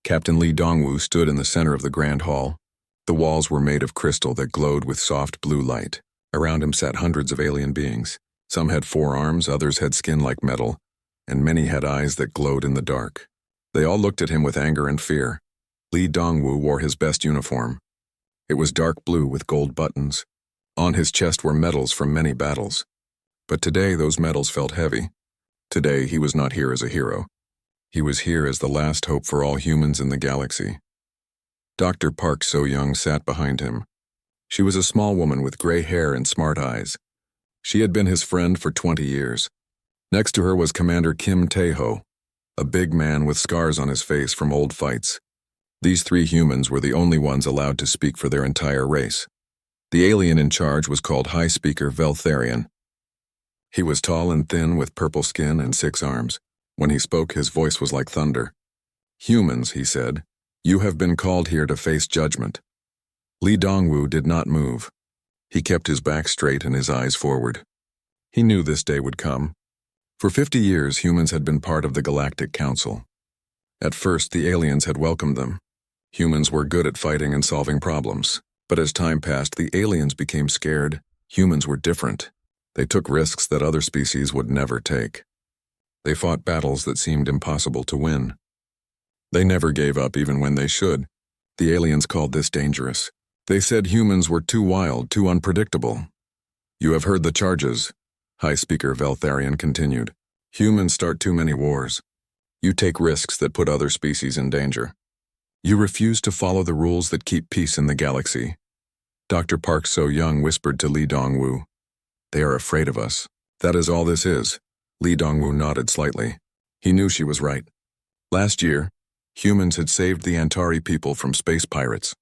Captain Lee Dongwu stood in the center of the grand hall. The walls were made of crystal that glowed with soft blue light. Around him sat hundreds of alien beings. Some had 4 arms, others had skin like metal, and many had eyes that glowed in the dark. They all looked at him with anger and fear. Lee Dongwu wore his best uniform. It was dark blue with gold buttons. On his chest were medals from many battles. But today those medals felt heavy. Today he was not here as a hero. He was here as the last hope for all humans in the galaxy. Dr. Park So-young sat behind him. She was a small woman with gray hair and smart eyes. She had been his friend for 20 years. Next to her was Commander Kim Tae-ho, a big man with scars on his face from old fights. These 3 humans were the only ones allowed to speak for their entire race. The alien in charge was called High Speaker Veltharion. He was tall and thin with purple skin and 6 arms. When he spoke, his voice was like thunder. "Humans," he said, "you have been called here to face judgment." Lee Dongwu did not move. He kept his back straight and his eyes forward. He knew this day would come. For 50 years, humans had been part of the Galactic Council. At first, the aliens had welcomed them. Humans were good at fighting and solving problems. But as time passed, the aliens became scared. Humans were different. They took risks that other species would never take. They fought battles that seemed impossible to win. They never gave up even when they should. The aliens called this dangerous. They said humans were too wild, too unpredictable. "You have heard the charges," High Speaker Veltharion continued. "Humans start too many wars. You take risks that put other species in danger. You refuse to follow the rules that keep peace in the galaxy." Dr. Park So-young whispered to Lee Dongwu, "They are afraid of us. That is all this is." Lee Dongwu nodded slightly. He knew she was right. Last year, humans had saved the Antari people from space pirates.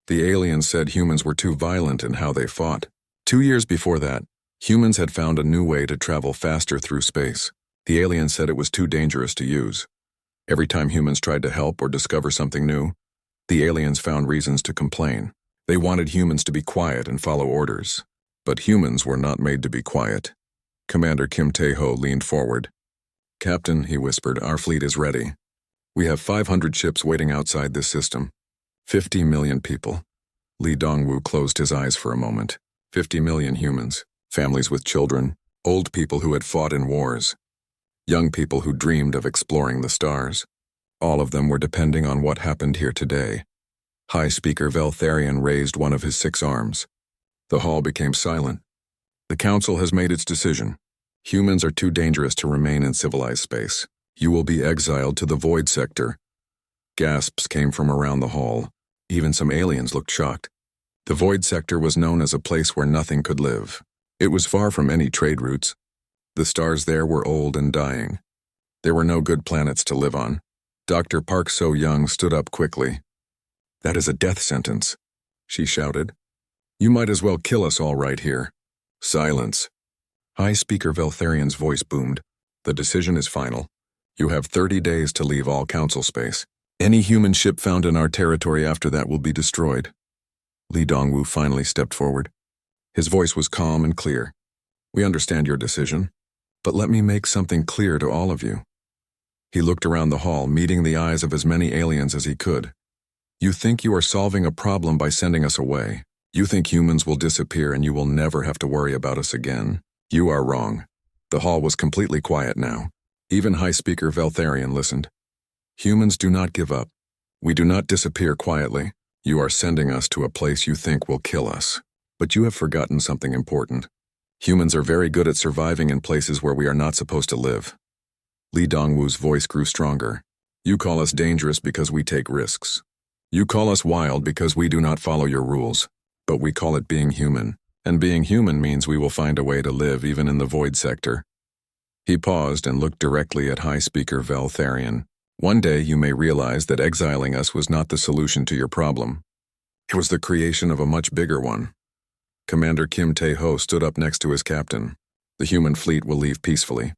The aliens said humans were too violent in how they fought. 2 years before that, humans had found a new way to travel faster through space. The aliens said it was too dangerous to use. Every time humans tried to help or discover something new, the aliens found reasons to complain. They wanted humans to be quiet and follow orders. But humans were not made to be quiet. Commander Kim Tae-ho leaned forward. "Captain," he whispered, "our fleet is ready. We have 500 ships waiting outside this system. 50 million people." Lee Dongwu closed his eyes for a moment. 50 million humans, families with children, old people who had fought in wars, young people who dreamed of exploring the stars. All of them were depending on what happened here today. High Speaker Veltharion raised one of his 6 arms. The hall became silent. "The Council has made its decision. Humans are too dangerous to remain in civilized space. You will be exiled to the Void Sector." Gasps came from around the hall. Even some aliens looked shocked. The Void Sector was known as a place where nothing could live. It was far from any trade routes. The stars there were old and dying. There were no good planets to live on. Dr. Park So-young stood up quickly. "That is a death sentence," she shouted. "You might as well kill us all right here." "Silence." High Speaker Veltharion's voice boomed. "The decision is final. You have 30 days to leave all council space. Any human ship found in our territory after that will be destroyed." Lee Dongwu finally stepped forward. His voice was calm and clear. "We understand your decision, but let me make something clear to all of you." He looked around the hall, meeting the eyes of as many aliens as he could. "You think you are solving a problem by sending us away. You think humans will disappear and you will never have to worry about us again. You are wrong." The hall was completely quiet now. Even High Speaker Veltharion listened. "Humans do not give up. We do not disappear quietly. You are sending us to a place you think will kill us. But you have forgotten something important. Humans are very good at surviving in places where we are not supposed to live." Lee Dongwu's voice grew stronger. "You call us dangerous because we take risks. You call us wild because we do not follow your rules. But we call it being human. And being human means we will find a way to live even in the Void Sector." He paused and looked directly at High Speaker Veltharion. "One day you may realize that exiling us was not the solution to your problem. It was the creation of a much bigger one." Commander Kim Tae-ho stood up next to his captain. "The human fleet will leave peacefully.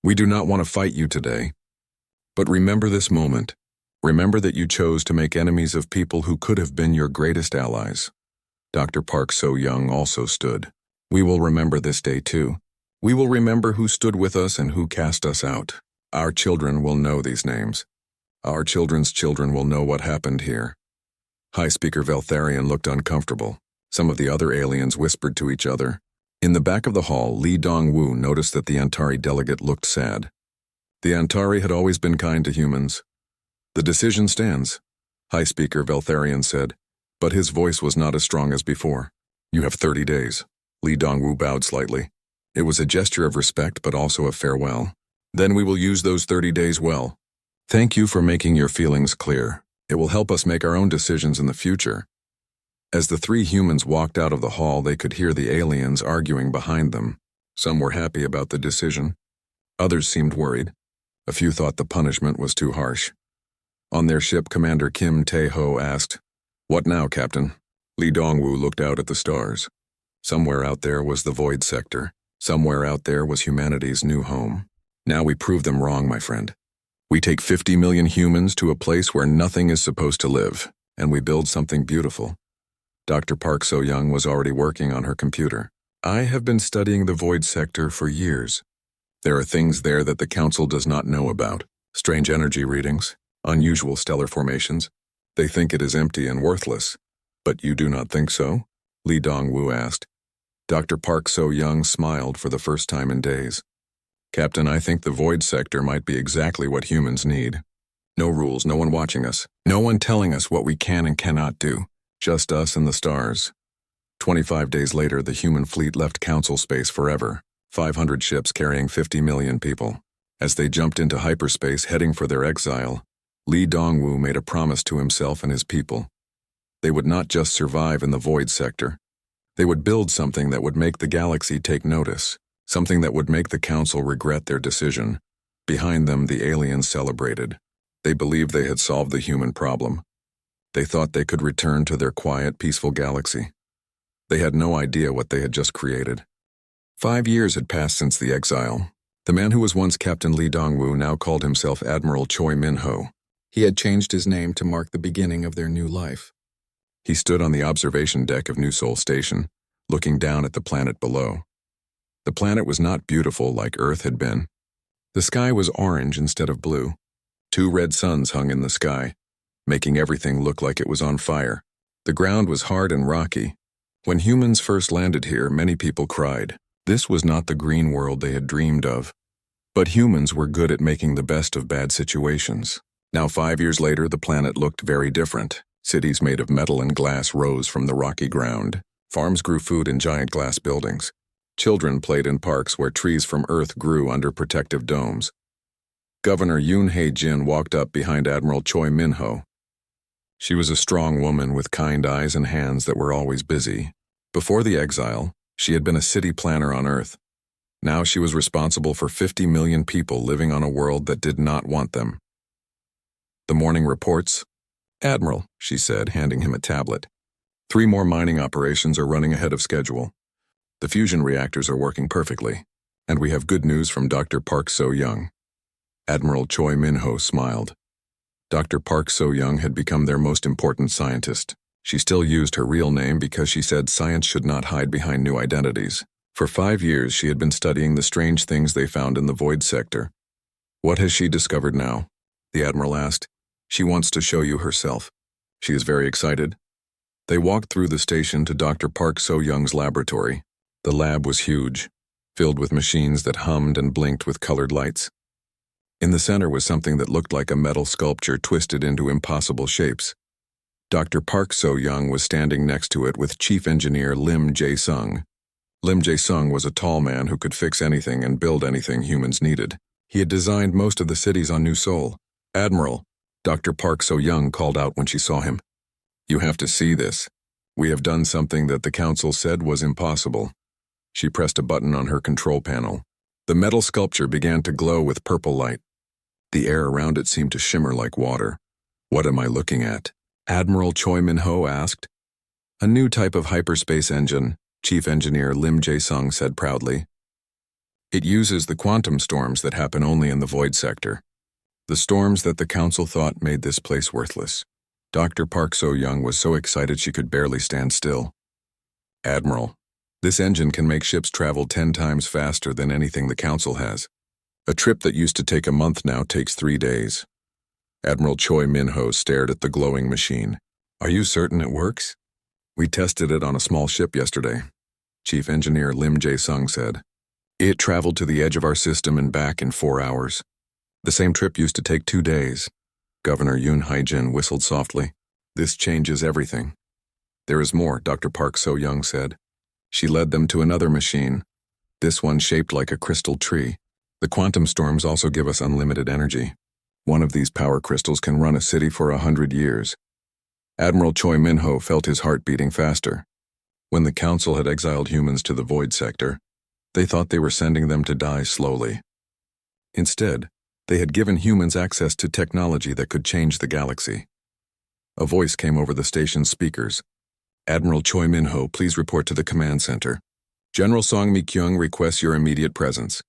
We do not want to fight you today. But remember this moment. Remember that you chose to make enemies of people who could have been your greatest allies." Dr. Park So-young also stood. "We will remember this day too. We will remember who stood with us and who cast us out. Our children will know these names." Our children's children will know what happened here. High Speaker Veltharion looked uncomfortable. Some of the other aliens whispered to each other. In the back of the hall, Li Dongwu noticed that the Antari delegate looked sad. The Antari had always been kind to humans. The decision stands, High Speaker Veltharion said, but his voice was not as strong as before. You have 30 days. Li Dongwu bowed slightly. It was a gesture of respect but also of farewell. Then we will use those 30 days well. Thank you for making your feelings clear. It will help us make our own decisions in the future. As the three humans walked out of the hall, they could hear the aliens arguing behind them. Some were happy about the decision. Others seemed worried. A few thought the punishment was too harsh. On their ship, Commander Kim Tae-ho asked, "What now, Captain?" Li Dongwu looked out at the stars. Somewhere out there was the void sector. Somewhere out there was humanity's new home. Now we prove them wrong, my friend. We take 50 million humans to a place where nothing is supposed to live, and we build something beautiful. Dr. Park So-young was already working on her computer. I have been studying the void sector for years. There are things there that the Council does not know about. Strange energy readings, unusual stellar formations. They think it is empty and worthless. But you do not think so? Li Dongwu asked. Dr. Park So-young smiled for the first time in days. Captain, I think the void sector might be exactly what humans need. No rules, no one watching us, no one telling us what we can and cannot do. Just us and the stars. 25 days later, the human fleet left Council space forever. 500 ships carrying 50 million people. As they jumped into hyperspace heading for their exile, Li Dongwu made a promise to himself and his people. They would not just survive in the void sector. They would build something that would make the galaxy take notice, something that would make the Council regret their decision. Behind them, the aliens celebrated. They believed they had solved the human problem. They thought they could return to their quiet, peaceful galaxy. They had no idea what they had just created. 5 years had passed since the exile. The man who was once Captain Li Dongwu now called himself Admiral Choi Min-ho. He had changed his name to mark the beginning of their new life. He stood on the observation deck of New Sol Station, looking down at the planet below. The planet was not beautiful like Earth had been. The sky was orange instead of blue. 2 red suns hung in the sky, making everything look like it was on fire. The ground was hard and rocky. When humans first landed here, many people cried. This was not the green world they had dreamed of. But humans were good at making the best of bad situations. Now 5 years later, the planet looked very different. Cities made of metal and glass rose from the rocky ground. Farms grew food in giant glass buildings. Children played in parks where trees from Earth grew under protective domes. Governor Yoon Hae-jin walked up behind Admiral Choi Min-ho. She was a strong woman with kind eyes and hands that were always busy. Before the exile, she had been a city planner on Earth. Now she was responsible for 50 million people living on a world that did not want them. The morning reports. Admiral, she said, handing him a tablet. 3 more mining operations are running ahead of schedule. The fusion reactors are working perfectly, and we have good news from Dr. Park So-young. Admiral Choi Min-ho smiled. Dr. Park So-young had become their most important scientist. She still used her real name because she said science should not hide behind new identities. For 5 years, she had been studying the strange things they found in the void sector. What has she discovered now? The Admiral asked. She wants to show you herself. She is very excited. They walked through the station to Dr. Park So-young's laboratory. The lab was huge, filled with machines that hummed and blinked with colored lights. In the center was something that looked like a metal sculpture twisted into impossible shapes. Dr. Park So-young was standing next to it with Chief Engineer Lim Jae-sung. Lim Jae-sung was a tall man who could fix anything and build anything humans needed. He had designed most of the cities on New Sol. Admiral, Dr. Park So-young called out when she saw him. You have to see this. We have done something that the Council said was impossible. She pressed a button on her control panel. The metal sculpture began to glow with purple light. The air around it seemed to shimmer like water. What am I looking at? Admiral Choi Min-ho asked. A new type of hyperspace engine, Chief Engineer Lim Jae-sung said proudly. It uses the quantum storms that happen only in the void sector. The storms that the Council thought made this place worthless. Dr. Park So-young was so excited she could barely stand still. Admiral, this engine can make ships travel 10 times faster than anything the Council has. A trip that used to take a month now takes 3 days. Admiral Choi Min-ho stared at the glowing machine. Are you certain it works? We tested it on a small ship yesterday, Chief Engineer Lim Jae-sung said. It traveled to the edge of our system and back in 4 hours. The same trip used to take 2 days. Governor Yoon Hae-jin whistled softly. This changes everything. There is more, Dr. Park So-young said. She led them to another machine, this one shaped like a crystal tree. The quantum storms also give us unlimited energy. One of these power crystals can run a city for 100 years. Admiral Choi Min-ho felt his heart beating faster. When the Council had exiled humans to the Void Sector, they thought they were sending them to die slowly. Instead, they had given humans access to technology that could change the galaxy. A voice came over the station's speakers. Admiral Choi Min-ho, please report to the command center. General Song Mi-kyung requests your immediate presence.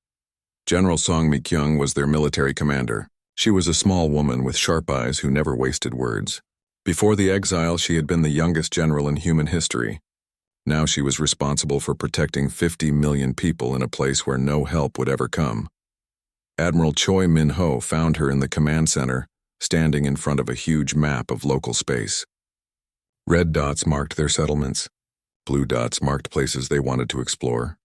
General Song Mi-kyung was their military commander. She was a small woman with sharp eyes who never wasted words. Before the exile, she had been the youngest general in human history. Now she was responsible for protecting 50 million people in a place where no help would ever come. Admiral Choi Min-ho found her in the command center, standing in front of a huge map of local space. Red dots marked their settlements. Blue dots marked places they wanted to explore.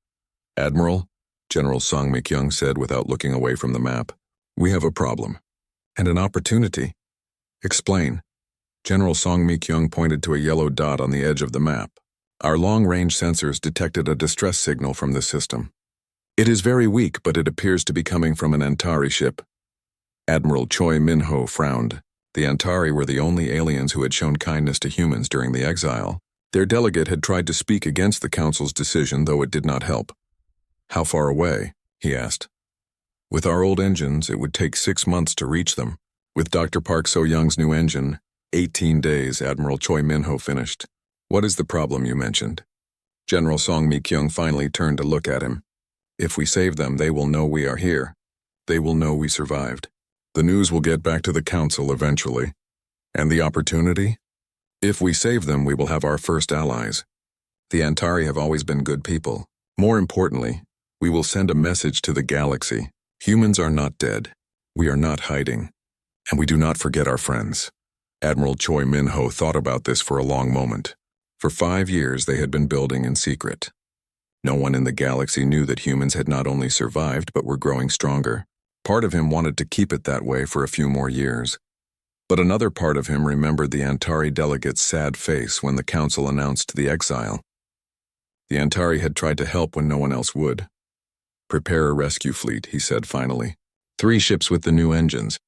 Admiral, General Song Mi-kyung said without looking away from the map, we have a problem. And an opportunity. Explain. General Song Mi-kyung pointed to a yellow dot on the edge of the map. Our long-range sensors detected a distress signal from this system. It is very weak, but it appears to be coming from an Antari ship. Admiral Choi Min-ho frowned. The Antari were the only aliens who had shown kindness to humans during the exile. Their delegate had tried to speak against the Council's decision, though it did not help. How far away? He asked. With our old engines, it would take 6 months to reach them. With Dr. Park So-young's new engine, 18 days, Admiral Choi Min-ho finished. What is the problem you mentioned? General Song Mi-kyung finally turned to look at him. If we save them, they will know we are here. They will know we survived. The news will get back to the Council eventually. And the opportunity? If we save them, we will have our first allies. The Antari have always been good people. More importantly, we will send a message to the galaxy. Humans are not dead. We are not hiding. And we do not forget our friends. Admiral Choi Min-ho thought about this for a long moment. For 5 years, they had been building in secret. No one in the galaxy knew that humans had not only survived but were growing stronger. Part of him wanted to keep it that way for a few more years. But another part of him remembered the Antari delegate's sad face when the Council announced the exile. The Antari had tried to help when no one else would. Prepare a rescue fleet, he said finally. 3 ships with the new engines.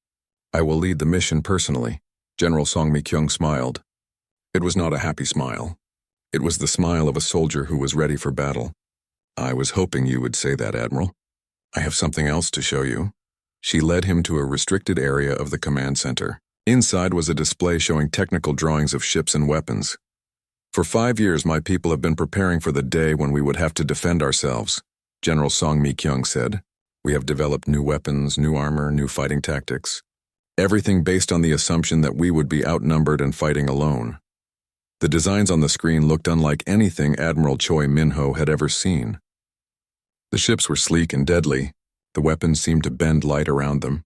I will lead the mission personally. General Song Mi-kyung smiled. It was not a happy smile. It was the smile of a soldier who was ready for battle. I was hoping you would say that, Admiral. I have something else to show you. She led him to a restricted area of the command center. Inside was a display showing technical drawings of ships and weapons. For 5 years, my people have been preparing for the day when we would have to defend ourselves, General Song Mi-kyung said. We have developed new weapons, new armor, new fighting tactics. Everything based on the assumption that we would be outnumbered and fighting alone. The designs on the screen looked unlike anything Admiral Choi Min-ho had ever seen. The ships were sleek and deadly. The weapons seemed to bend light around them.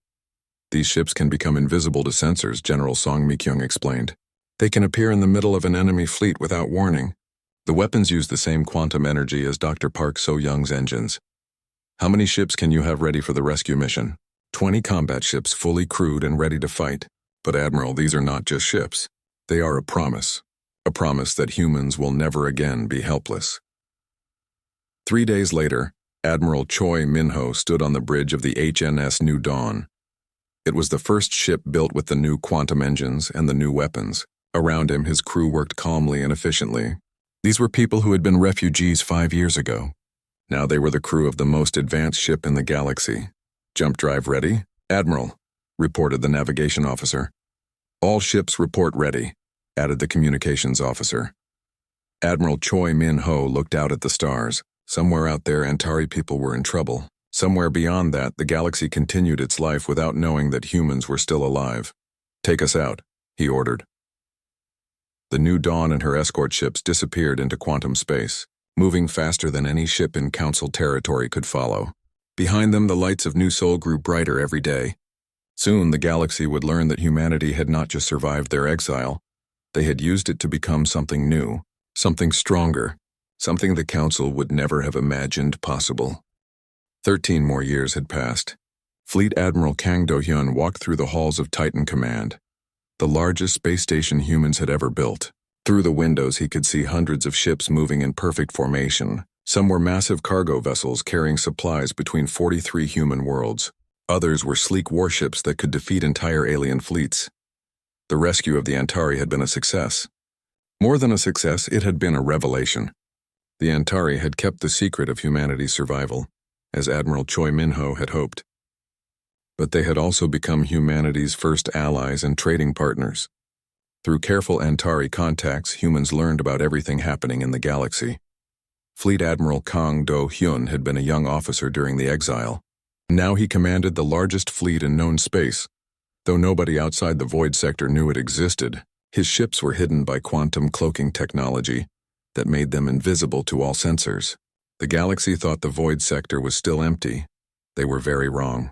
These ships can become invisible to sensors, General Song Mi-kyung explained. They can appear in the middle of an enemy fleet without warning. The weapons use the same quantum energy as Dr. Park So-young's engines. How many ships can you have ready for the rescue mission? 20 combat ships fully crewed and ready to fight. But Admiral, these are not just ships. They are a promise. A promise that humans will never again be helpless. 3 days later, Admiral Choi Min-ho stood on the bridge of the HNS New Dawn. It was the first ship built with the new quantum engines and the new weapons. Around him, his crew worked calmly and efficiently. These were people who had been refugees 5 years ago. Now they were the crew of the most advanced ship in the galaxy. Jump drive ready? Admiral, reported the navigation officer. All ships report ready, added the communications officer. Admiral Choi Min-ho looked out at the stars. Somewhere out there, Antari people were in trouble. Somewhere beyond that, the galaxy continued its life without knowing that humans were still alive. Take us out, he ordered. The New Dawn and her escort ships disappeared into quantum space, moving faster than any ship in Council territory could follow. Behind them, the lights of New Seoul grew brighter every day. Soon the galaxy would learn that humanity had not just survived their exile, they had used it to become something new, something stronger, something the Council would never have imagined possible. 13 more years had passed. Fleet Admiral Kang Do-hyun walked through the halls of Titan Command, the largest space station humans had ever built. Through the windows he could see hundreds of ships moving in perfect formation. Some were massive cargo vessels carrying supplies between 43 human worlds. Others were sleek warships that could defeat entire alien fleets. The rescue of the Antari had been a success. More than a success, it had been a revelation. The Antari had kept the secret of humanity's survival, as Admiral Choi Min-ho had hoped. But they had also become humanity's first allies and trading partners. Through careful Antari contacts, humans learned about everything happening in the galaxy. Fleet Admiral Kang Do-hyun had been a young officer during the exile. Now he commanded the largest fleet in known space. Though nobody outside the Void Sector knew it existed, his ships were hidden by quantum cloaking technology that made them invisible to all sensors. The galaxy thought the Void Sector was still empty. They were very wrong.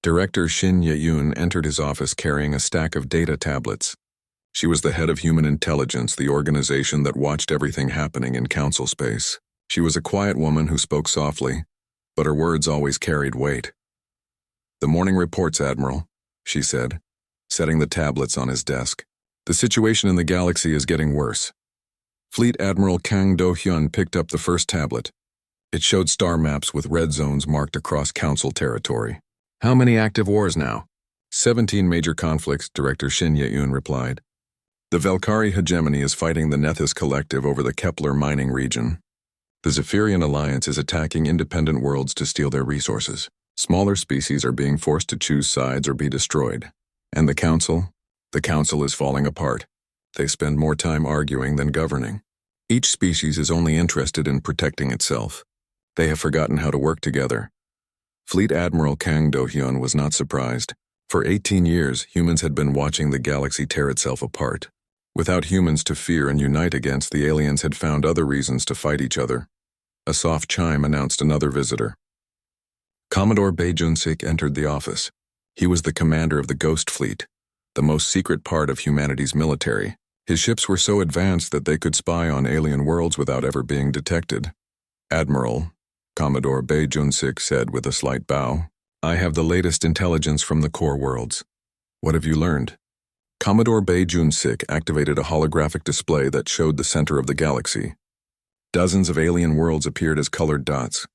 Director Shin Ye-yoon entered his office carrying a stack of data tablets. She was the head of Human Intelligence, the organization that watched everything happening in Council space. She was a quiet woman who spoke softly, but her words always carried weight. "The morning reports, Admiral," she said, setting the tablets on his desk. "The situation in the galaxy is getting worse." Fleet Admiral Kang Do-hyun picked up the first tablet. It showed star maps with red zones marked across Council territory. "How many active wars now?" 17 major conflicts, Director Shin Ye-yoon replied. "The Valkyrie hegemony is fighting the Nethys Collective over the Kepler mining region. The Zephyrian Alliance is attacking independent worlds to steal their resources. Smaller species are being forced to choose sides or be destroyed. And the Council? The Council is falling apart. They spend more time arguing than governing. Each species is only interested in protecting itself. They have forgotten how to work together." Fleet Admiral Kang Do-hyun was not surprised. For 18 years, humans had been watching the galaxy tear itself apart. Without humans to fear and unite against, the aliens had found other reasons to fight each other. A soft chime announced another visitor. Commodore Bae Jun-sik entered the office. He was the commander of the Ghost Fleet, the most secret part of humanity's military. His ships were so advanced that they could spy on alien worlds without ever being detected. "Admiral," Commodore Bae Jun-sik said with a slight bow, "I have the latest intelligence from the core worlds." "What have you learned?" Commodore Bae Jun-sik activated a holographic display that showed the center of the galaxy. Dozens of alien worlds appeared as colored dots.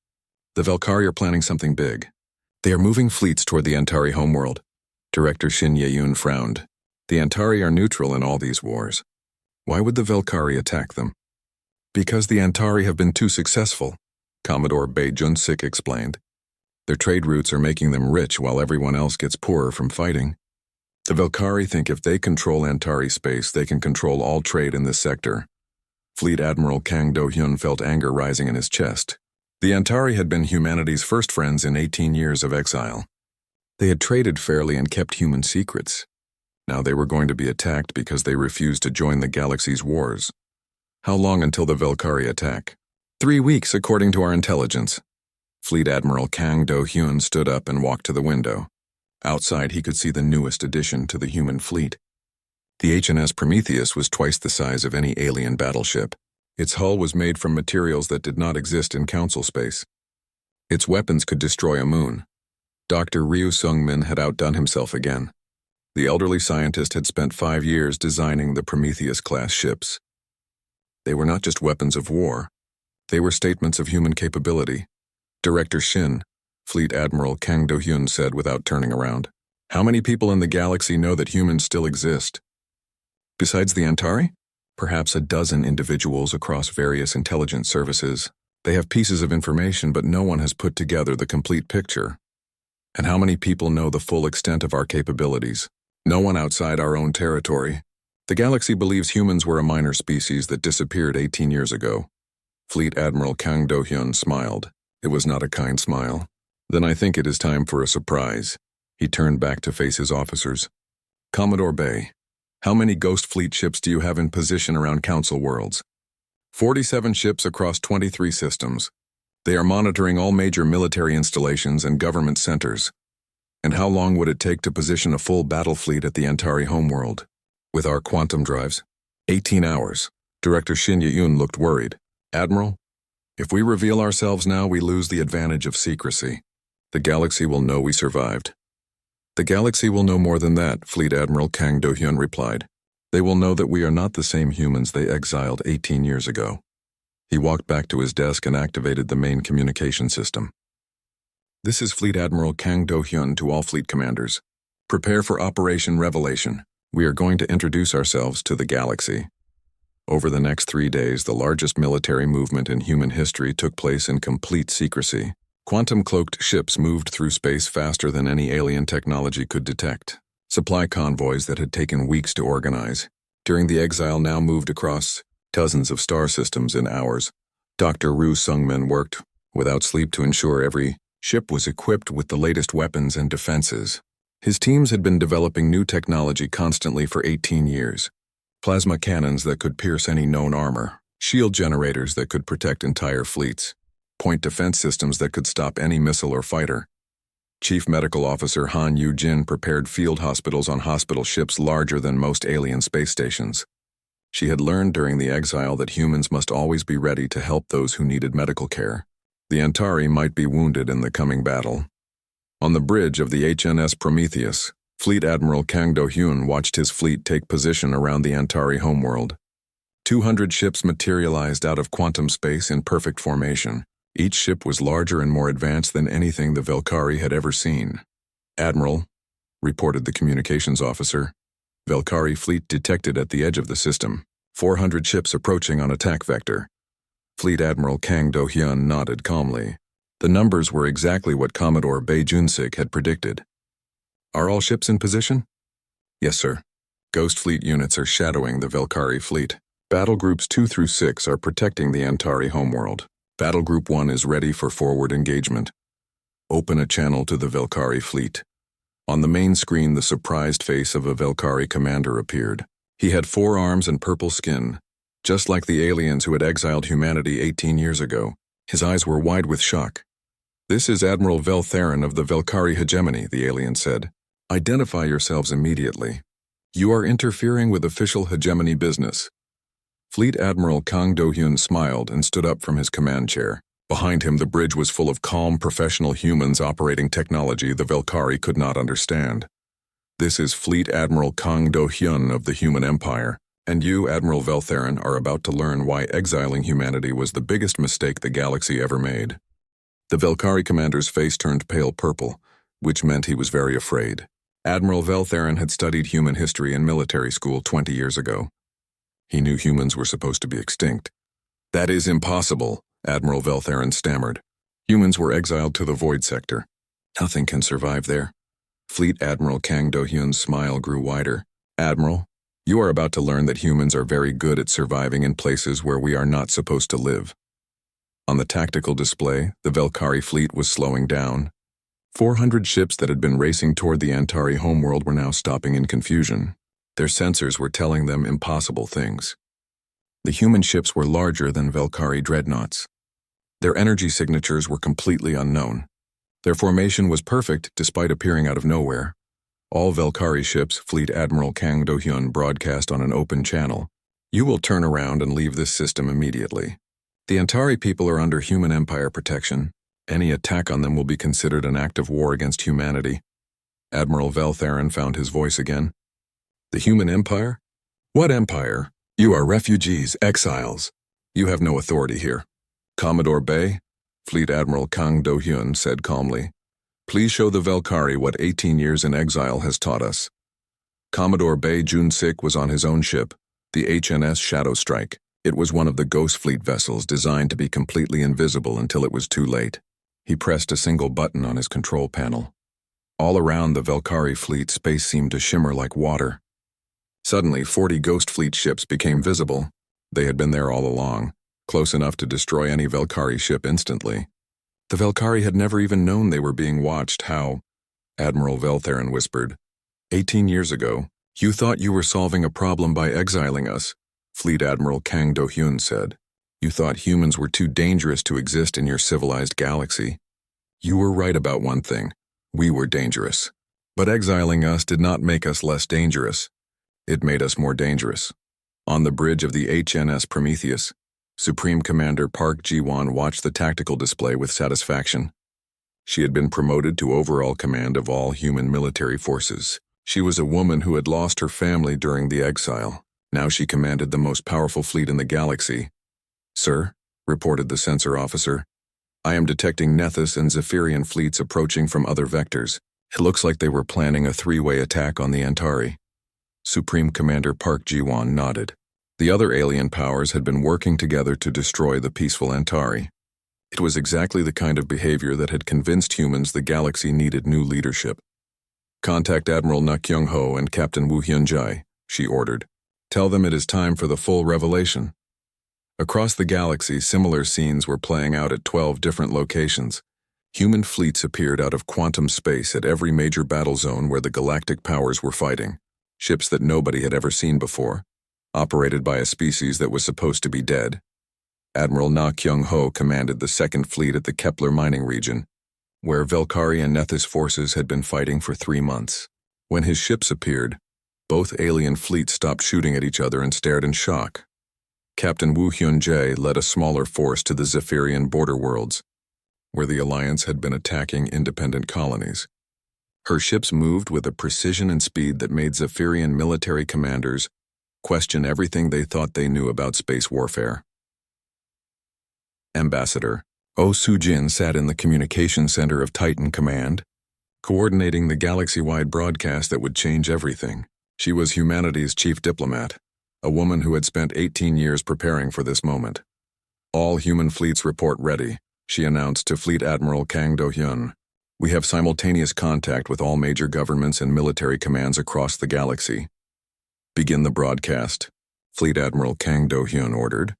"The Valkyrie are planning something big. They are moving fleets toward the Antari homeworld." Director Shin Ye-yoon frowned. "The Antari are neutral in all these wars. Why would the Valkyrie attack them?" "Because the Antari have been too successful," Commodore Bae Jun-sik explained. "Their trade routes are making them rich while everyone else gets poorer from fighting. The Valkyrie think if they control Antari space, they can control all trade in this sector." Fleet Admiral Kang Do-hyun felt anger rising in his chest. The Antari had been humanity's first friends in 18 years of exile. They had traded fairly and kept human secrets. Now they were going to be attacked because they refused to join the galaxy's wars. How long until the Valkyrie attack? 3 weeks, according to our intelligence. Fleet Admiral Kang Do-hyun stood up and walked to the window. Outside, he could see the newest addition to the human fleet. The HNS Prometheus was twice the size of any alien battleship. Its hull was made from materials that did not exist in Council space. Its weapons could destroy a moon. Dr. Ryu Sung-min had outdone himself again. The elderly scientist had spent 5 years designing the Prometheus-class ships. They were not just weapons of war. They were statements of human capability. "Director Shin," Fleet Admiral Kang Do-hyun said without turning around, "how many people in the galaxy know that humans still exist?" "Besides the Antari? Perhaps a dozen individuals across various intelligence services. They have pieces of information, but no one has put together the complete picture." "And how many people know the full extent of our capabilities?" "No one outside our own territory. The galaxy believes humans were a minor species that disappeared 18 years ago." Fleet Admiral Kang Do-hyun smiled. It was not a kind smile. "Then I think it is time for a surprise." He turned back to face his officers. "Commodore Bae, how many Ghost Fleet ships do you have in position around Council worlds?" 47 ships across 23 systems. They are monitoring all major military installations and government centers. And how long would it take to position a full battle fleet at the Antari homeworld? With our quantum drives? 18 hours. Director Shin Ye-eun looked worried. Admiral, if we reveal ourselves now, we lose the advantage of secrecy. The galaxy will know we survived. The galaxy will know more than that, Fleet Admiral Kang Do-hyun replied. They will know that we are not the same humans they exiled 18 years ago. He walked back to his desk and activated the main communication system. This is Fleet Admiral Kang Do-hyun to all fleet commanders. Prepare for Operation Revelation. We are going to introduce ourselves to the galaxy. Over the next 3 days, the largest military movement in human history took place in complete secrecy. Quantum-cloaked ships moved through space faster than any alien technology could detect. Supply convoys that had taken weeks to organize during the exile now moved across dozens of star systems in hours. Dr. Ru Sungmin worked without sleep to ensure every ship was equipped with the latest weapons and defenses. His teams had been developing new technology constantly for 18 years. Plasma cannons that could pierce any known armor, shield generators that could protect entire fleets, point defense systems that could stop any missile or fighter. Chief Medical Officer Han Yu-jin prepared field hospitals on hospital ships larger than most alien space stations. She had learned during the exile that humans must always be ready to help those who needed medical care. The Antari might be wounded in the coming battle. On the bridge of the HNS Prometheus, Fleet Admiral Kang Do-hyun watched his fleet take position around the Antari homeworld. 200 ships materialized out of quantum space in perfect formation. Each ship was larger and more advanced than anything the Velkari had ever seen. Admiral, reported the communications officer, Velkari fleet detected at the edge of the system. 400 ships approaching on attack vector. Fleet Admiral Kang Do-hyun nodded calmly. The numbers were exactly what Commodore Bae Jun-sik had predicted. Are all ships in position? Yes, sir. Ghost fleet units are shadowing the Velkari fleet. Battle groups 2 through 6 are protecting the Antari homeworld. Battle Group 1 is ready for forward engagement. Open a channel to the Velkari fleet. On the main screen, the surprised face of a Velkari commander appeared. He had 4 arms and purple skin, just like the aliens who had exiled humanity 18 years ago. His eyes were wide with shock. This is Admiral Veltherin of the Velkari hegemony, the alien said. Identify yourselves immediately. You are interfering with official hegemony business. Fleet Admiral Kang Do-hyun smiled and stood up from his command chair. Behind him, the bridge was full of calm, professional humans operating technology the Velkari could not understand. This is Fleet Admiral Kang Do-hyun of the Human Empire, and you, Admiral Veltherin, are about to learn why exiling humanity was the biggest mistake the galaxy ever made. The Velkari commander's face turned pale purple, which meant he was very afraid. Admiral Veltherin had studied human history in military school 20 years ago. He knew humans were supposed to be extinct. That is impossible, Admiral Veltherin stammered. Humans were exiled to the void sector. Nothing can survive there. Fleet Admiral Kang Do-hyun's smile grew wider. Admiral, you are about to learn that humans are very good at surviving in places where we are not supposed to live. On the tactical display, the Velkari fleet was slowing down. 400 ships that had been racing toward the Antari homeworld were now stopping in confusion. Their sensors were telling them impossible things. The human ships were larger than Velkari dreadnoughts. Their energy signatures were completely unknown. Their formation was perfect despite appearing out of nowhere. All Velkari ships, Fleet Admiral Kang Do-hyun broadcast on an open channel. You will turn around and leave this system immediately. The Antari people are under Human Empire protection. Any attack on them will be considered an act of war against humanity. Admiral Veltherin found his voice again. The Human Empire? What empire? You are refugees, exiles. You have no authority here. Commodore Bae, Fleet Admiral Kang Do-hyun said calmly. Please show the Velkari what 18 years in exile has taught us. Commodore Bae Jun-sik was on his own ship, the HNS Shadow Strike. It was one of the Ghost Fleet vessels designed to be completely invisible until it was too late. He pressed a single button on his control panel. All around the Velkari fleet, space seemed to shimmer like water. Suddenly, 40 Ghost Fleet ships became visible. They had been there all along, close enough to destroy any Velkari ship instantly. The Velkari had never even known they were being watched. How? Admiral Veltherin whispered. 18 years ago, you thought you were solving a problem by exiling us, Fleet Admiral Kang Do-hyun said. You thought humans were too dangerous to exist in your civilized galaxy. You were right about one thing. We were dangerous. But exiling us did not make us less dangerous. It made us more dangerous. On the bridge of the HNS Prometheus, Supreme Commander Park Ji-won watched the tactical display with satisfaction. She had been promoted to overall command of all human military forces. She was a woman who had lost her family during the exile. Now she commanded the most powerful fleet in the galaxy. "Sir," reported the sensor officer, "I am detecting Nethys and Zephyrian fleets approaching from other vectors. It looks like they were planning a three-way attack on the Antari." Supreme Commander Park Ji-won nodded. The other alien powers had been working together to destroy the peaceful Antari. It was exactly the kind of behavior that had convinced humans the galaxy needed new leadership. "Contact Admiral Na Kyung-ho and Captain Woo Hyun-jae," she ordered. "Tell them it is time for the full revelation." Across the galaxy, similar scenes were playing out at 12 different locations. Human fleets appeared out of quantum space at every major battle zone where the galactic powers were fighting. Ships that nobody had ever seen before, operated by a species that was supposed to be dead. Admiral Na Kyung-ho commanded the Second Fleet at the Kepler mining region, where Velkari and Nethys forces had been fighting for 3 months. When his ships appeared, both alien fleets stopped shooting at each other and stared in shock. Captain Woo Hyun-jae led a smaller force to the Zephyrian border worlds, where the Alliance had been attacking independent colonies. Her ships moved with a precision and speed that made Zephyrian military commanders question everything they thought they knew about space warfare. Ambassador Oh Soo-jin sat in the communication center of Titan Command, coordinating the galaxy-wide broadcast that would change everything. She was humanity's chief diplomat, a woman who had spent 18 years preparing for this moment. "All human fleets report ready," she announced to Fleet Admiral Kang Do-hyun. "We have simultaneous contact with all major governments and military commands across the galaxy." "Begin the broadcast," Fleet Admiral Kang Do-hyun ordered.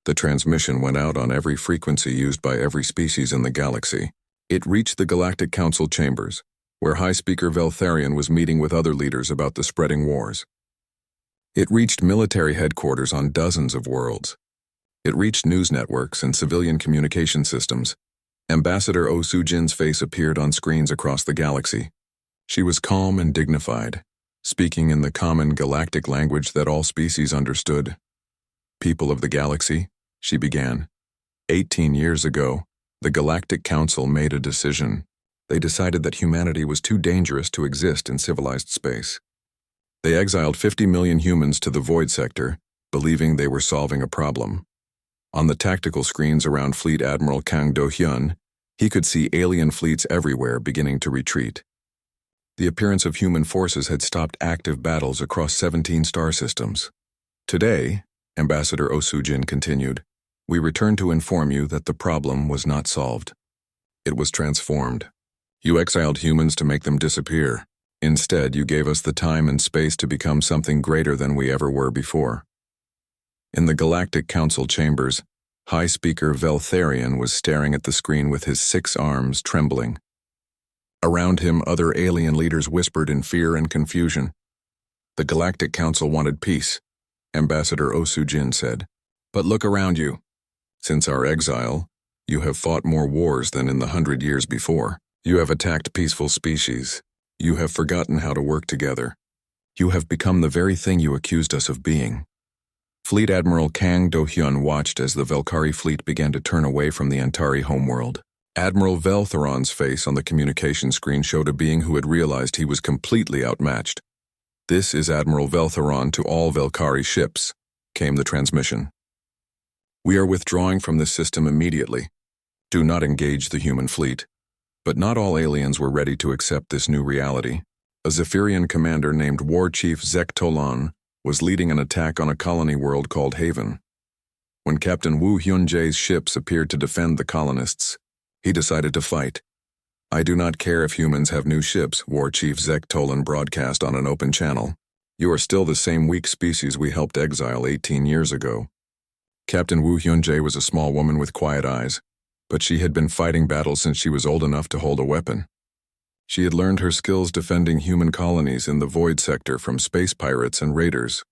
The transmission went out on every frequency used by every species in the galaxy. It reached the Galactic Council chambers, where High Speaker Veltharion was meeting with other leaders about the spreading wars. It reached military headquarters on dozens of worlds. It reached news networks and civilian communication systems. Ambassador Oh Soo-jin's face appeared on screens across the galaxy. She was calm and dignified, speaking in the common galactic language that all species understood. "People of the galaxy," she began. 18 years ago, the Galactic Council made a decision. They decided that humanity was too dangerous to exist in civilized space. They exiled 50 million humans to the Void Sector, believing they were solving a problem. On the tactical screens around Fleet Admiral Kang Do-hyun, he could see alien fleets everywhere beginning to retreat. The appearance of human forces had stopped active battles across 17 star systems. "Today," Ambassador Oh Soo-jin continued, "we return to inform you that the problem was not solved. It was transformed. You exiled humans to make them disappear. Instead, you gave us the time and space to become something greater than we ever were before." In the Galactic Council chambers, High Speaker Veltharion was staring at the screen with his 6 arms trembling. Around him, other alien leaders whispered in fear and confusion. "The Galactic Council wanted peace," Ambassador Oh Soo-jin said. "But look around you. Since our exile, you have fought more wars than in the 100 years before. You have attacked peaceful species. You have forgotten how to work together. You have become the very thing you accused us of being." Fleet Admiral Kang Do-hyun watched as the Velkari fleet began to turn away from the Antari homeworld. Admiral Veltharon's face on the communication screen showed a being who had realized he was completely outmatched. "This is Admiral Veltharon to all Velkari ships," came the transmission. "We are withdrawing from this system immediately. Do not engage the human fleet." But not all aliens were ready to accept this new reality. A Zephyrian commander named War Chief Zek Tolan was leading an attack on a colony world called Haven. When Captain Woo Hyun-jae's ships appeared to defend the colonists, he decided to fight. "I do not care if humans have new ships," War Chief Zek Tolan broadcast on an open channel. "You are still the same weak species we helped exile 18 years ago." Captain Woo Hyun-jae was a small woman with quiet eyes, but she had been fighting battles since she was old enough to hold a weapon. She had learned her skills defending human colonies in the Void Sector from space pirates and raiders.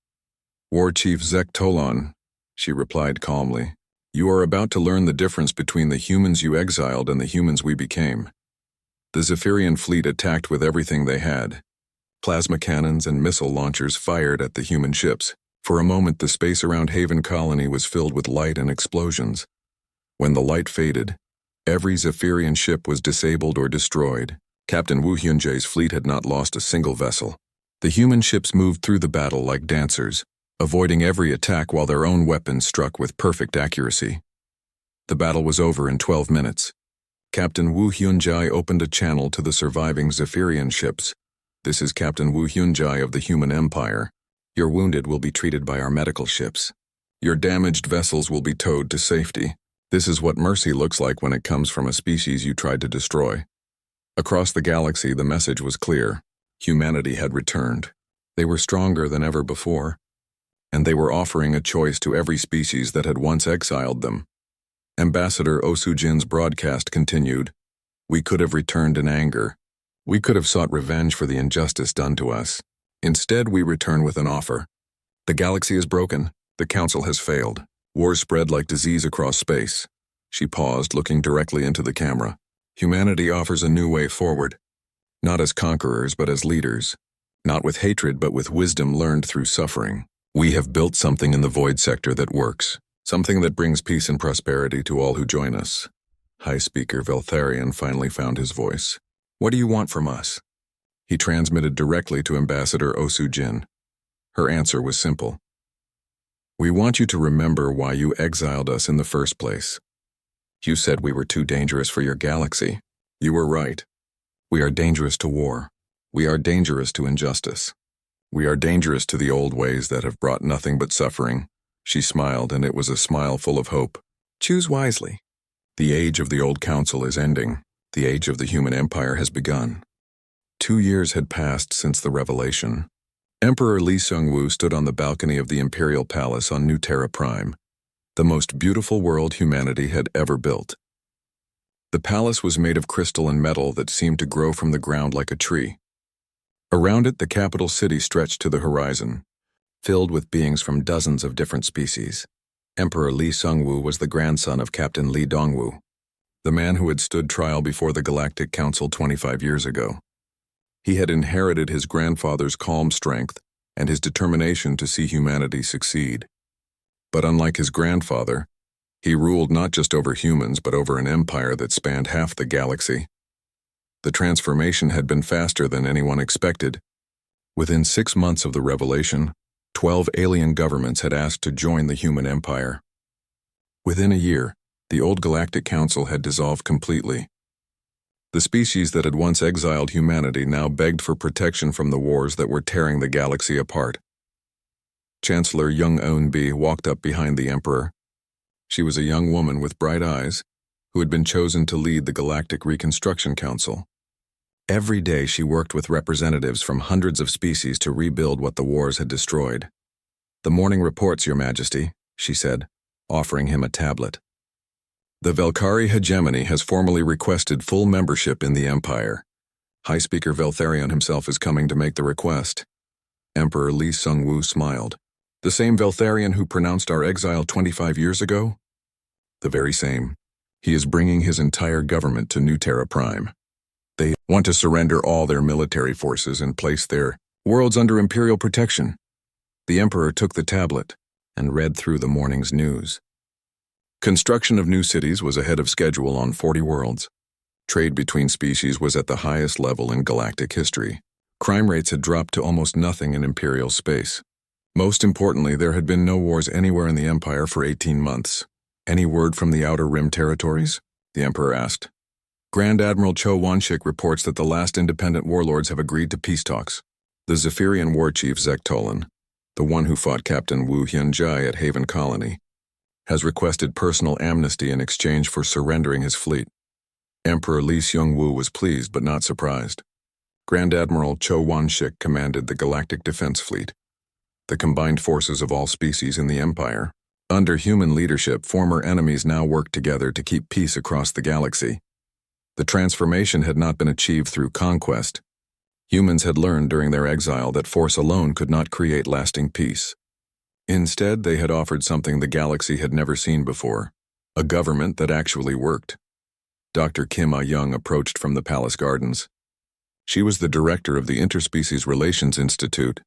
"War Chief Zek Tolan," she replied calmly, "you are about to learn the difference between the humans you exiled and the humans we became. The Zephyrian fleet attacked with everything they had. Plasma cannons and missile launchers fired at the human ships. For a moment, the space around Haven Colony was filled with light and explosions. When the light faded, every Zephyrian ship was disabled or destroyed. Captain Wu Hyunjae's fleet had not lost a single vessel. The human ships moved through the battle like dancers, avoiding every attack while their own weapons struck with perfect accuracy. The battle was over in 12 minutes. Captain Wu Hyunjae opened a channel to the surviving Zephyrian ships. "This is Captain Wu Hyunjae of the Human Empire. Your wounded will be treated by our medical ships. Your damaged vessels will be towed to safety. This is what mercy looks like when it comes from a species you tried to destroy." Across the galaxy, the message was clear. Humanity had returned. They were stronger than ever before, and they were offering a choice to every species that had once exiled them. Ambassador Osujin's broadcast continued. "We could have returned in anger. We could have sought revenge for the injustice done to us. Instead, we return with an offer. The galaxy is broken. The Council has failed. War spread like disease across space." She paused, looking directly into the camera. "Humanity offers a new way forward. Not as conquerors, but as leaders. Not with hatred, but with wisdom learned through suffering. We have built something in the void sector that works. Something that brings peace and prosperity to all who join us." High Speaker Veltharion finally found his voice. "What do you want from us?" He transmitted directly to Ambassador Osujin. Her answer was simple. "We want you to remember why you exiled us in the first place. You said we were too dangerous for your galaxy. You were right. We are dangerous to war. We are dangerous to injustice. We are dangerous to the old ways that have brought nothing but suffering." She smiled, and it was a smile full of hope. "Choose wisely. The age of the old council is ending. The age of the human empire has begun." 2 years had passed since the revelation. Emperor Lee Seung-woo stood on the balcony of the Imperial Palace on New Terra Prime, the most beautiful world humanity had ever built. The palace was made of crystal and metal that seemed to grow from the ground like a tree. Around it, the capital city stretched to the horizon, filled with beings from dozens of different species. Emperor Lee Seung-woo was the grandson of Captain Lee Dongwoo, the man who had stood trial before the Galactic Council 25 years ago. He had inherited his grandfather's calm strength and his determination to see humanity succeed. But unlike his grandfather, he ruled not just over humans but over an empire that spanned half the galaxy. The transformation had been faster than anyone expected. Within 6 months of the revelation, 12 alien governments had asked to join the human empire. Within a year, the old Galactic Council had dissolved completely. The species that had once exiled humanity now begged for protection from the wars that were tearing the galaxy apart. Chancellor Young Eun-bi walked up behind the Emperor. She was a young woman with bright eyes, who had been chosen to lead the Galactic Reconstruction Council. Every day she worked with representatives from hundreds of species to rebuild what the wars had destroyed. "The morning reports, Your Majesty," she said, offering him a tablet. "The Velkari hegemony has formally requested full membership in the Empire. High Speaker Veltharion himself is coming to make the request." Emperor Lee Seung-woo smiled. "The same Veltharion who pronounced our exile 25 years ago?" "The very same. He is bringing his entire government to New Terra Prime. They want to surrender all their military forces and place their worlds under Imperial protection." The Emperor took the tablet and read through the morning's news. Construction of new cities was ahead of schedule on 40 worlds. Trade between species was at the highest level in galactic history. Crime rates had dropped to almost nothing in Imperial space. Most importantly, there had been no wars anywhere in the Empire for 18 months. "Any word from the Outer Rim territories?" the Emperor asked. "Grand Admiral Cho Won-shik reports that the last independent warlords have agreed to peace talks. The Zephyrian war chief Zektolan, the one who fought Captain Wu Hyunjae at Haven Colony, has requested personal amnesty in exchange for surrendering his fleet." Emperor Lee Seung-woo was pleased but not surprised. Grand Admiral Cho Won-shik commanded the Galactic Defense Fleet, the combined forces of all species in the Empire. Under human leadership, former enemies now worked together to keep peace across the galaxy. The transformation had not been achieved through conquest. Humans had learned during their exile that force alone could not create lasting peace. Instead, they had offered something the galaxy had never seen before, a government that actually worked. Dr. Kim Ah-young approached from the palace gardens. She was the director of the Interspecies Relations Institute,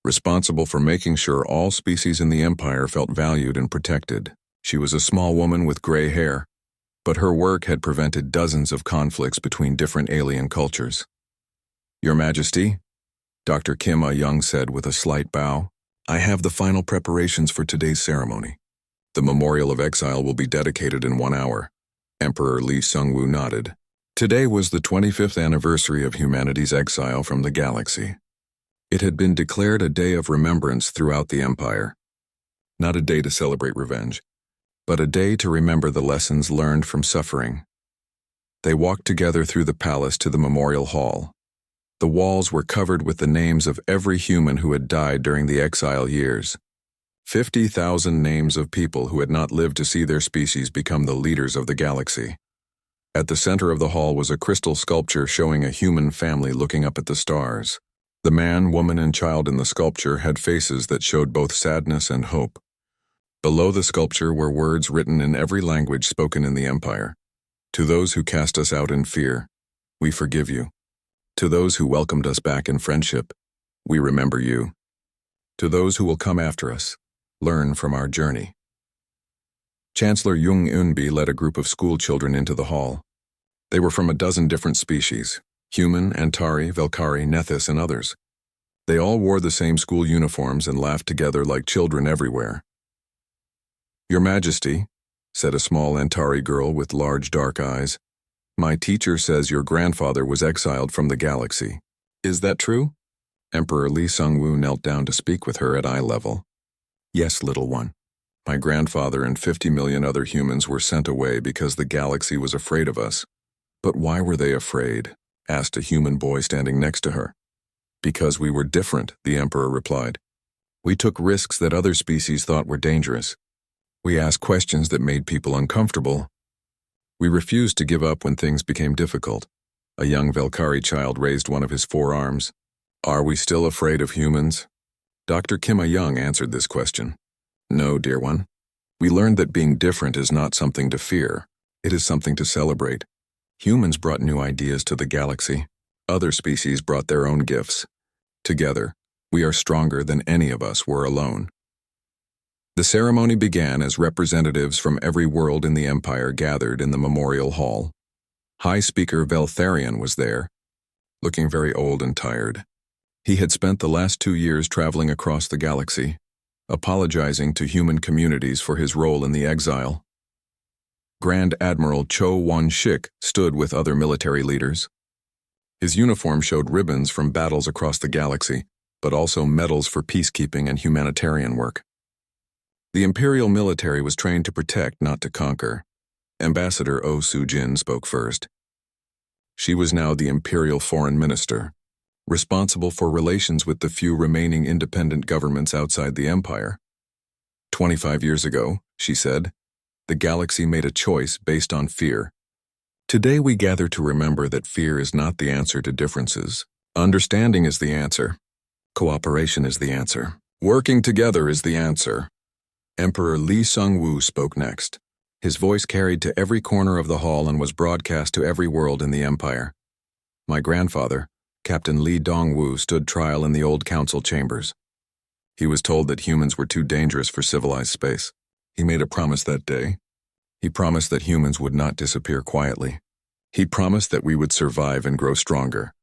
responsible for making sure all species in the empire felt valued and protected. She was a small woman with gray hair, but her work had prevented dozens of conflicts between different alien cultures. Your Majesty, Dr. Kim Ah-young said with a slight bow, I have the final preparations for today's ceremony. The Memorial of Exile will be dedicated in 1 hour. Emperor Lee Sung-woo nodded. Today was the 25th anniversary of humanity's exile from the galaxy. It had been declared a day of remembrance throughout the empire. Not a day to celebrate revenge, but a day to remember the lessons learned from suffering. They walked together through the palace to the memorial hall. The walls were covered with the names of every human who had died during the exile years. 50,000 names of people who had not lived to see their species become the leaders of the galaxy. At the center of the hall was a crystal sculpture showing a human family looking up at the stars. The man, woman, and child in the sculpture had faces that showed both sadness and hope. Below the sculpture were words written in every language spoken in the empire. To those who cast us out in fear, we forgive you. To those who welcomed us back in friendship, we remember you. To those who will come after us, learn from our journey. Chancellor Jung Eunbi led a group of school children into the hall. They were from a dozen different species, human, Antari, Velkari, Nethys, and others. They all wore the same school uniforms and laughed together like children everywhere. Your Majesty, said a small Antari girl with large dark eyes, my teacher says your grandfather was exiled from the galaxy. Is that true? Emperor Lee Sung-woo knelt down to speak with her at eye level. Yes, little one. My grandfather and 50 million other humans were sent away because the galaxy was afraid of us. But why were they afraid? Asked a human boy standing next to her. Because we were different, the emperor replied. We took risks that other species thought were dangerous. We asked questions that made people uncomfortable. We refused to give up when things became difficult. A young Velkari child raised one of his forearms. Are we still afraid of humans? Dr. Kim Ah-young answered this question. No, dear one. We learned that being different is not something to fear. It is something to celebrate. Humans brought new ideas to the galaxy. Other species brought their own gifts. Together, we are stronger than any of us were alone. The ceremony began as representatives from every world in the empire gathered in the memorial hall. High Speaker Veltharion was there, looking very old and tired. He had spent the last 2 years traveling across the galaxy, apologizing to human communities for his role in the exile. Grand Admiral Cho Won-shik stood with other military leaders. His uniform showed ribbons from battles across the galaxy, but also medals for peacekeeping and humanitarian work. The imperial military was trained to protect, not to conquer. Ambassador Oh Soo-jin spoke first. She was now the imperial foreign minister, responsible for relations with the few remaining independent governments outside the empire. 25 years ago, she said, the galaxy made a choice based on fear. Today we gather to remember that fear is not the answer to differences. Understanding is the answer. Cooperation is the answer. Working together is the answer. Emperor Lee Sung-woo spoke next. His voice carried to every corner of the hall and was broadcast to every world in the empire. My grandfather, Captain Lee Dong-woo, stood trial in the old council chambers. He was told that humans were too dangerous for civilized space. He made a promise that day. He promised that humans would not disappear quietly. He promised that we would survive and grow stronger.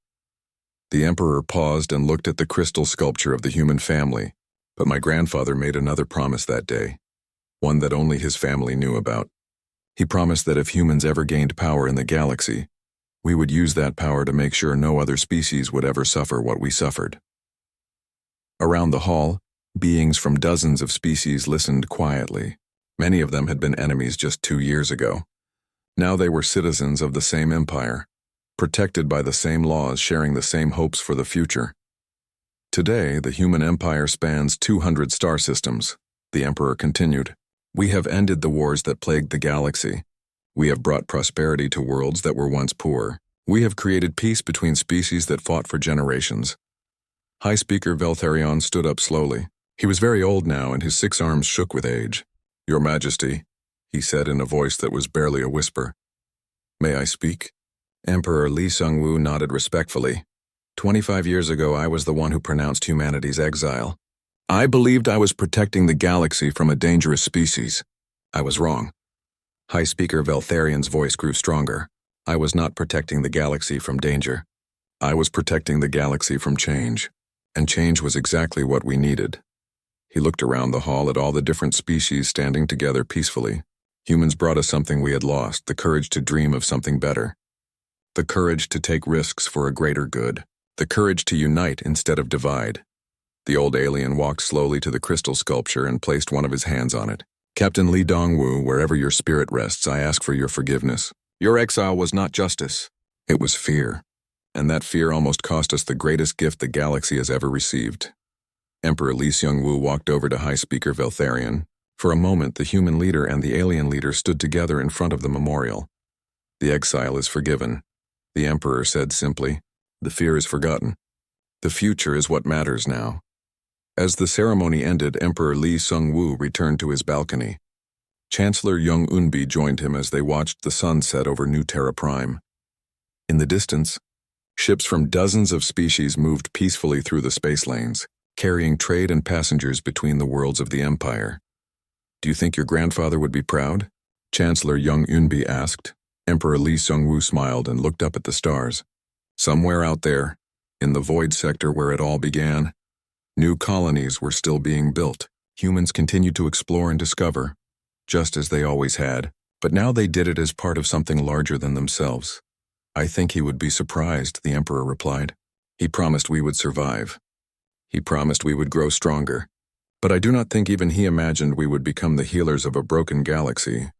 The emperor paused and looked at the crystal sculpture of the human family, but my grandfather made another promise that day, one that only his family knew about. He promised that if humans ever gained power in the galaxy, we would use that power to make sure no other species would ever suffer what we suffered. Around the hall, beings from dozens of species listened quietly. Many of them had been enemies just 2 years ago. Now they were citizens of the same empire, protected by the same laws, sharing the same hopes for the future. Today, the human empire spans 200 star systems. The emperor continued. We have ended the wars that plagued the galaxy. We have brought prosperity to worlds that were once poor. We have created peace between species that fought for generations. High Speaker Veltharion stood up slowly. He was very old now, and his 6 arms shook with age. Your Majesty, he said in a voice that was barely a whisper. May I speak? Emperor Li Sungwu nodded respectfully. 25 years ago, I was the one who pronounced humanity's exile. I believed I was protecting the galaxy from a dangerous species. I was wrong. High Speaker Veltharian's voice grew stronger. I was not protecting the galaxy from danger. I was protecting the galaxy from change. And change was exactly what we needed. He looked around the hall at all the different species standing together peacefully. Humans brought us something we had lost, the courage to dream of something better. The courage to take risks for a greater good. The courage to unite instead of divide. The old alien walked slowly to the crystal sculpture and placed one of his hands on it. Captain Li Dongwu, wherever your spirit rests, I ask for your forgiveness. Your exile was not justice. It was fear. And that fear almost cost us the greatest gift the galaxy has ever received. Emperor Li Seungwu walked over to High Speaker Veltharian. For a moment, the human leader and the alien leader stood together in front of the memorial. The exile is forgiven. The Emperor said simply, the fear is forgotten. The future is what matters now. As the ceremony ended, Emperor Li Seungwu returned to his balcony. Chancellor Young Unbi joined him as they watched the sun set over New Terra Prime. In the distance, ships from dozens of species moved peacefully through the space lanes, carrying trade and passengers between the worlds of the Empire. Do you think your grandfather would be proud? Chancellor Young Unbi asked. Emperor Li Seungwu smiled and looked up at the stars. Somewhere out there, in the void sector where it all began, new colonies were still being built. Humans continued to explore and discover, just as they always had, but now they did it as part of something larger than themselves. I think he would be surprised, the Emperor replied. He promised we would survive. He promised we would grow stronger. But I do not think even he imagined we would become the healers of a broken galaxy.